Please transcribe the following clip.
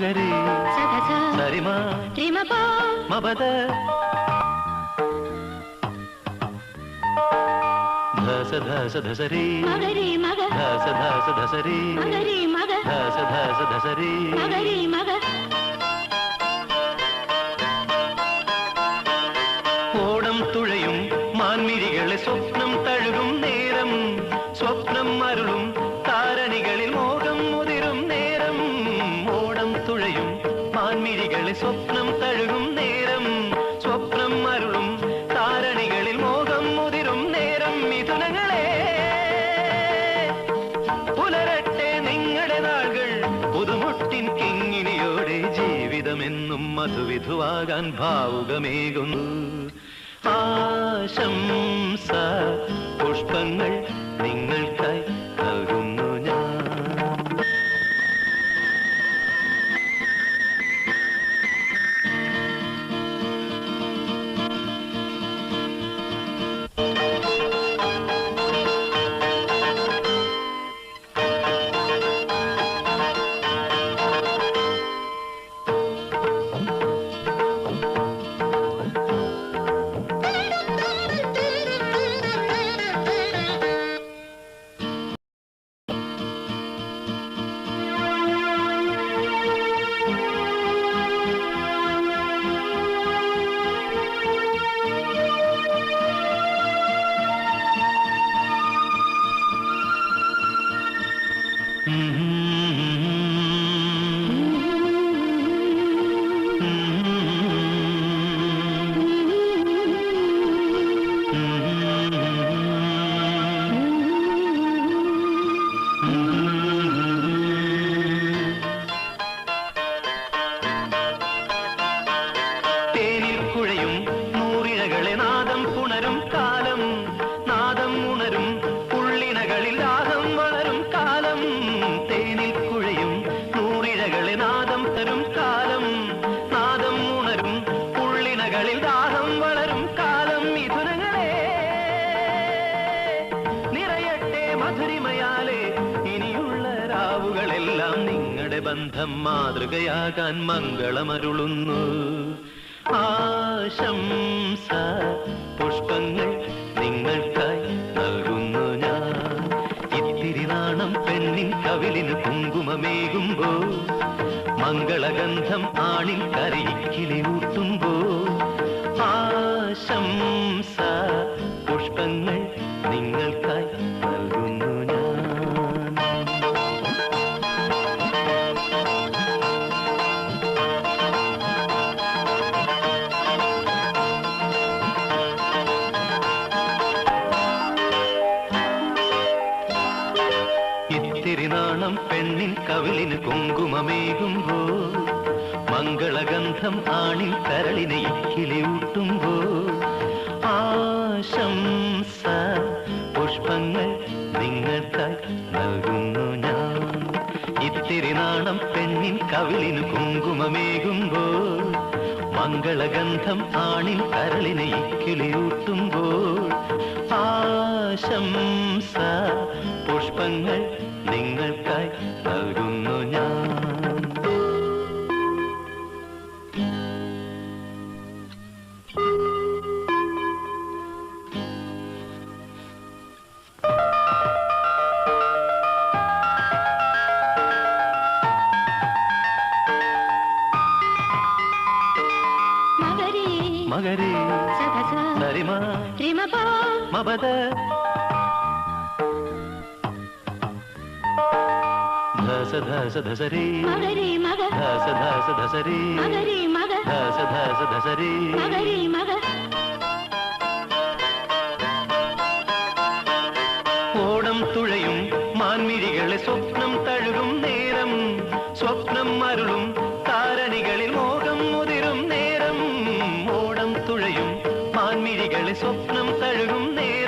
മകരി സരിമ മപദ ധസ ധസ ധസരി ധസ ധസ ധസരി ധസ ധസ ധസരി ഓടം തുഴയും മാൻമിഴികളെ സ്വപ്നം തഴുകും നേരം സ്വപ്നം അരുളും താരണികളിൽ മോഹം മുതിരും നേരം ഓടം തുഴയും മാൻമിഴികളെ സ്വപ്നം തഴുകും നേരം സ്വപ്നം അരുളും താരണികളിൽ മോഹം മുതിരും നേരം മിഥുനങ്ങളെ പുലരട്ടെ നിങ്ങളുടെ നാളുകൾ പുതുമുട്ടിൻ കിങ്ങിണിയോടെ ജീവിതമെന്നും മധുവിധുവാകാൻ ഭാവുകമേകുന്നു ആശംസ പുഷ്പങ്ങൾ നിങ്ങൾക്കായി നൽകുന്നു ഞാൻ ബന്ധം മാതൃകയാകാൻ മംഗളമരുളുന്നു ആശംസ പുഷ്പങ്ങൾ നിങ്ങൾക്കായി നൽകുന്നു ഞാൻ ഇത്തിരി നാണം പെണ്ണിൻ കവിളിന് കുങ്കുമമേകുമ്പോ മംഗളഗന്ധം ആണിൻ കരയിക്കിളി ഊട്ടുമ്പോ ആശംസ പുഷ്പങ്ങൾ നിങ്ങൾക്കായി നൽകുന്നു ഞാൻ തിരുനാണം പെണ്ണിൻ കവിളിന് കുങ്കുമമേകുമ്പോ മംഗളഗന്ധം ആണിൻ കരളിനെ ഇക്കിളി ഊട്ടുമ്പോ ആശംസ പുഷ്പങ്ങൾ നിങ്ങൾക്കായി നൽകുന്നു ഞാൻ ഇത്തിരി നാണം പെണ്ണിൻ കവിളിന് കുങ്കുമമേകുമ്പോ മംഗളഗന്ധം ആണിൻ കരളിനെ ഇക്കിളി ഊട്ടുമ്പോ ആശംസ പുഷ്പങ്ങൾ നിങ്ങൾക്കായി നൽകുന്നു ഞാൻ മകരി സരിമ മപദ ധസ ധസ ധസരി ധസ ധസ ധസരി ധസ ധസ ധസരി ഓടം തുഴയും മാൻമിഴികളെ സ്വപ്നം തഴുകും നേരം സ്വപ്നം അരുളും താരണികളിൽ മോഹം മുതിരും നേരം ഓടം തുഴയും മാൻമിഴികളെ സ്വപ്നം തഴുകും നേരം